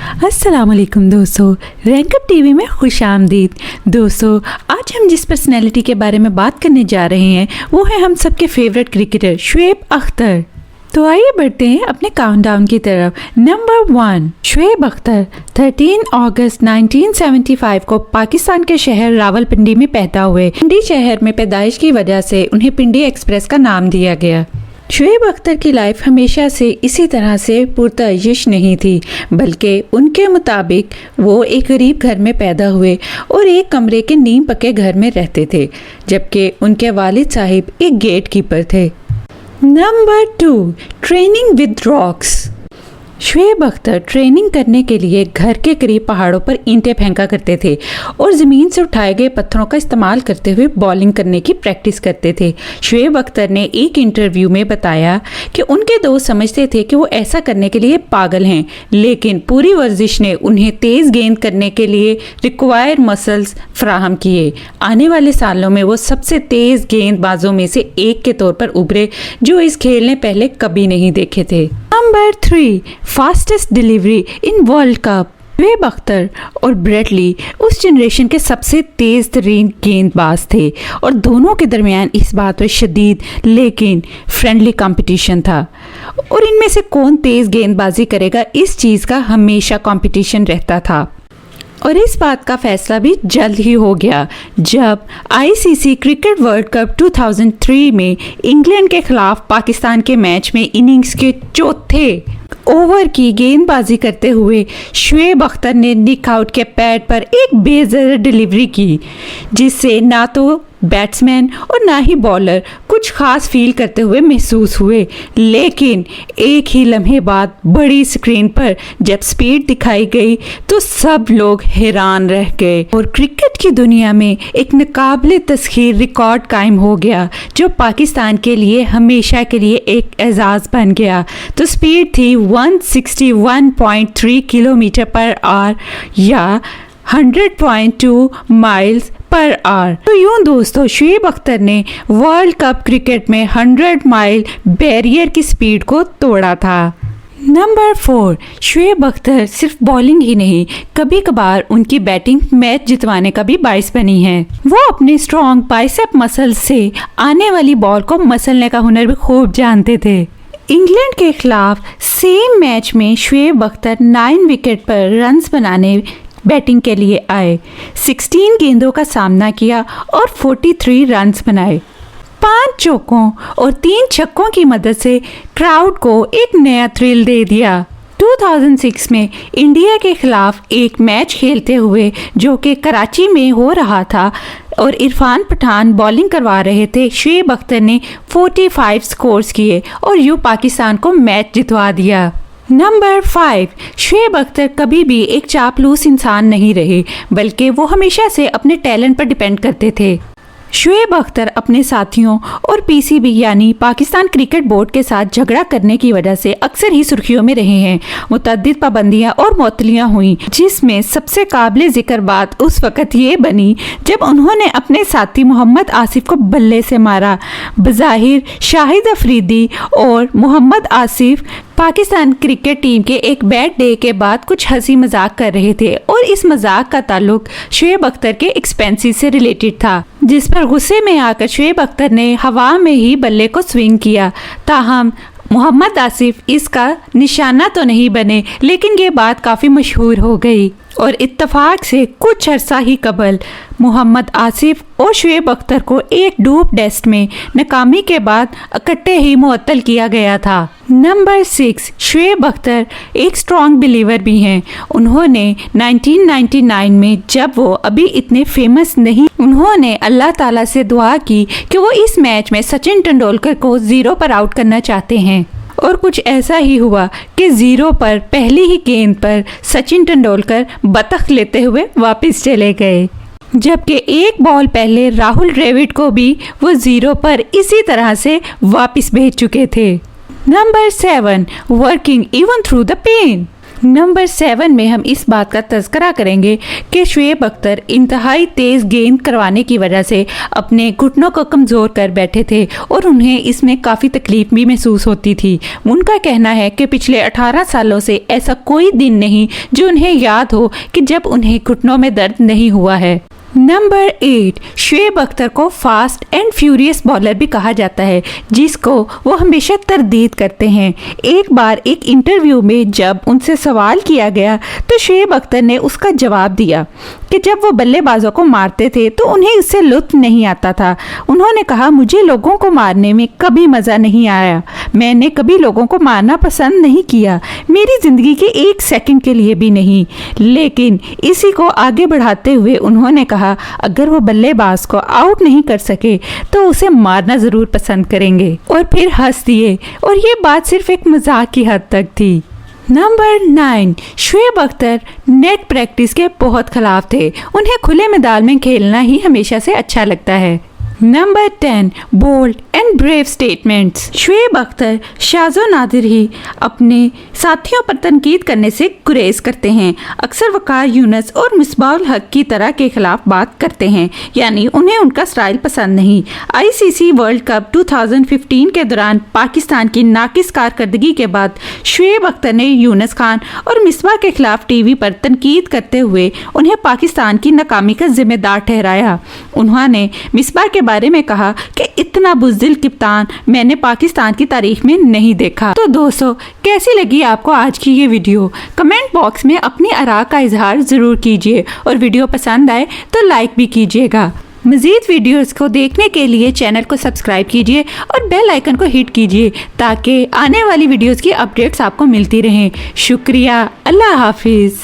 अस्सलामुअलैकुम दोस्तों, रैंकअप टीवी में खुश आमदीद। दोस्तों, आज हम जिस पर्सनैलिटी के बारे में बात करने जा रहे हैं वो है हम सबके फेवरेट क्रिकेटर शुएब अख्तर। तो आइए बढ़ते हैं अपने काउंटडाउन की तरफ। नंबर 1, शुएब अख्तर 13 अगस्त 1975 को पाकिस्तान के शहर रावलपिंडी में पैदा हुए। पिंडी शहर में पैदाइश की वजह से उन्हें पिंडी एक्सप्रेस का नाम दिया गया। शुएब अख्तर की लाइफ हमेशा से इसी तरह से पुरतअय्यश नहीं थी, बल्कि उनके मुताबिक वो एक गरीब घर में पैदा हुए और एक कमरे के नीम पक्के घर में रहते थे, जबकि उनके वालिद साहिब एक गेट कीपर थे। Number 2, training with rocks. Shoaib Akhtar training करने के लिए घर के करीब पहाड़ों पर ईंटें फेंका करते थे और ज़मीन से उठाए गए पत्थरों का इस्तेमाल करते हुए बॉलिंग करने की प्रैक्टिस करते थे। शुएब अख्तर ने एक इंटरव्यू में बताया कि उनके दोस्त समझते थे कि वो ऐसा करने के लिए पागल हैं, लेकिन पूरी वर्जिश ने उन्हें तेज़ गेंद करने के लिए रिक्वायर्ड मसल्स फराहम किए। आने वाले सालों में वो सबसे तेज़ गेंदबाजों में से एक के तौर पर उभरे जो इस खेल ने पहले कभी नहीं देखे थे। Number 3, fastest delivery in world cup. Shoaib Akhtar और ब्रेट ली उस जनरेशन के सबसे तेज़ तरीन गेंदबाज थे और दोनों के दरमियान इस बात पर शदीद लेकिन फ्रेंडली कंपटीशन था और इनमें से कौन तेज़ गेंदबाजी करेगा इस चीज़ का हमेशा कंपटीशन रहता था। और इस बात का फैसला भी जल्द ही हो गया जब आईसीसी क्रिकेट वर्ल्ड कप 2003 में इंग्लैंड के खिलाफ पाकिस्तान के मैच में इनिंग्स के चौथे ओवर की गेंदबाजी करते हुए शुएब अख्तर ने निक आउट के पैड पर एक बेज़र डिलीवरी की, जिससे ना तो बैट्समैन और ना ही बॉलर कुछ खास फील करते हुए महसूस हुए, लेकिन एक ही लम्हे बाद बड़ी स्क्रीन पर जब स्पीड दिखाई गई तो सब लोग हैरान रह गए और क्रिकेट की दुनिया में एक नाकाबिले तस्खीर रिकॉर्ड कायम हो गया जो पाकिस्तान के लिए हमेशा के लिए एक एजाज़ बन गया। तो स्पीड थी 161.3 किलोमीटर पर आवर या 100.2 माइल्स पर आवर। तो यूं दोस्तों, शुएब अख्तर ने वर्ल्ड कप क्रिकेट में 100 माइल बैरियर की स्पीड को तोड़ा था। नंबर 4, शुएब अख्तर सिर्फ बॉलिंग ही नहीं, कभी कभार उनकी बैटिंग मैच जितवाने का भी बाइस बनी है। वो अपने स्ट्रॉन्ग बाइसेप मसल से आने वाली बॉल को मसलने का हुनर भी खूब जानते थे। इंग्लैंड के खिलाफ सेम मैच में शुएब अख्तर 9 विकेट पर रन्स बनाने बैटिंग के लिए आए, 16 गेंदों का सामना किया और 43 रन्स बनाए। 5 चौकों और 3 छक्कों की मदद से क्राउड को एक नया थ्रिल दे दिया। 2006 में इंडिया के खिलाफ एक मैच खेलते हुए जो कि कराची में हो रहा था और इरफान पठान बॉलिंग करवा रहे थे, शुएब अख्तर ने 45 स्कोर्स किए और यूं पाकिस्तान को मैच जितवा दिया। नंबर 5, शुएब अख्तर कभी भी एक चापलूस इंसान नहीं रहे, बल्कि वो हमेशा से अपने टैलेंट पर डिपेंड करते थे। शुएब अख्तर अपने साथियों और पीसीबी यानी पाकिस्तान क्रिकेट बोर्ड के साथ झगड़ा करने की वजह से अक्सर ही सुर्खियों में रहे हैं। मुतअद्दिद पाबंदियां और मअतलियां हुई, जिसमें सबसे काबिले जिक्र बात उस वक़्त ये बनी जब उन्होंने अपने साथी मोहम्मद आसिफ को बल्ले से मारा। बज़ाहिर शाहिद अफरीदी और मोहम्मद आसिफ पाकिस्तान क्रिकेट टीम के एक बैड डे के बाद कुछ हंसी मजाक कर रहे थे और इस मजाक का ताल्लुक शुएब अख्तर के एक्सपेंसेस से रिलेटेड था, जिस पर गुस्से में आकर शुएब अख्तर ने हवा में ही बल्ले को स्विंग किया। ताहम मोहम्मद आसिफ इसका निशाना तो नहीं बने, लेकिन ये बात काफ़ी मशहूर हो गई और इत्तफाक से कुछ अरसा ही कबल मोहम्मद आसिफ और शुएब अख्तर को एक डूब टेस्ट में नाकामी के बाद इकट्ठे ही मुअत्तल किया गया था। नंबर 6, शुएब अख्तर एक स्ट्रॉन्ग बिलीवर भी हैं। उन्होंने 1999 में, जब वो अभी इतने फेमस नहीं, उन्होंने अल्लाह ताला से दुआ की कि वो इस मैच में सचिन तेंदुलकर को 0 पर आउट करना चाहते हैं और कुछ ऐसा ही हुआ कि 0 पर पहली ही गेंद पर सचिन तेंदुलकर बतख लेते हुए वापस चले गए, जबकि एक बॉल पहले राहुल द्रविड़ को भी वो 0 पर इसी तरह से वापस भेज चुके थे। Number 7, working even through the pen. Number 7 में हम इस बात का तज़किरा करेंगे कि शुएब अख्तर इंतहाई तेज़ गेंद करवाने की वजह से अपने घुटनों को कमज़ोर कर बैठे थे और उन्हें इसमें काफ़ी तकलीफ भी महसूस होती थी। उनका कहना है कि पिछले 18 सालों से ऐसा कोई दिन नहीं जो उन्हें याद हो कि जब उन्हें घुटनों में दर्द नहीं हुआ है। नंबर 8, शुएब अख्तर को फास्ट एंड फ्यूरियस बॉलर भी कहा जाता है, जिसको वो हमेशा तरदीद करते हैं। एक बार एक इंटरव्यू में जब उनसे सवाल किया गया तो शुएब अख्तर ने उसका जवाब दिया कि जब वो बल्लेबाजों को मारते थे तो उन्हें इससे लुत्फ नहीं आता था। उन्होंने कहा, मुझे लोगों को मारने में कभी मज़ा नहीं आया, मैंने कभी लोगों को मारना पसंद नहीं किया, मेरी ज़िंदगी के एक सेकंड के लिए भी नहीं। लेकिन इसी को आगे बढ़ाते हुए उन्होंने कहा, अगर वो बल्लेबाज को आउट नहीं कर सके तो उसे मारना ज़रूर पसंद करेंगे, और फिर हंस दिए। और ये बात सिर्फ एक मजाक की हद तक थी। Number 9, Shoaib Akhtar net practice के बहुत खिलाफ थे। उन्हें खुले मैदान में खेलना ही हमेशा से अच्छा लगता है। Number 10, bold and brave statements. Shoaib Akhtar शाज़ो नादिर ही अपने साथियों पर तनकीद करने से गुरेज करते हैं। अक्सर वकार यूनुस और मिसबाहुल हक की तरह के खिलाफ बात करते हैं, यानी उन्हें उनका स्टाइल पसंद नहीं। ICC वर्ल्ड कप 2015 के दौरान पाकिस्तान की नाकिस कारकर्दगी के बाद शुएब अख्तर ने यूनुस खान और मिसबा के खिलाफ TV पर तनकीद करते हुए उन्हें पाकिस्तान की नाकामी का जिम्मेदार ठहराया। उन्होंने मिसबा के बारे में कहा कि इतना बुज़दिल कप्तान मैंने पाकिस्तान की तारीख में नहीं देखा। तो दोस्तों, कैसी लगी आपको आज की ये वीडियो? कमेंट बॉक्स में अपनी आरा का इजहार ज़रूर कीजिए, और वीडियो पसंद आए तो लाइक भी कीजिएगा। मज़ीद वीडियोस को देखने के लिए चैनल को सब्सक्राइब कीजिए और बेल आइकन को हिट कीजिए ताकि आने वाली वीडियोस की अपडेट्स आपको मिलती रहें। शुक्रिया। अल्लाह हाफिज़।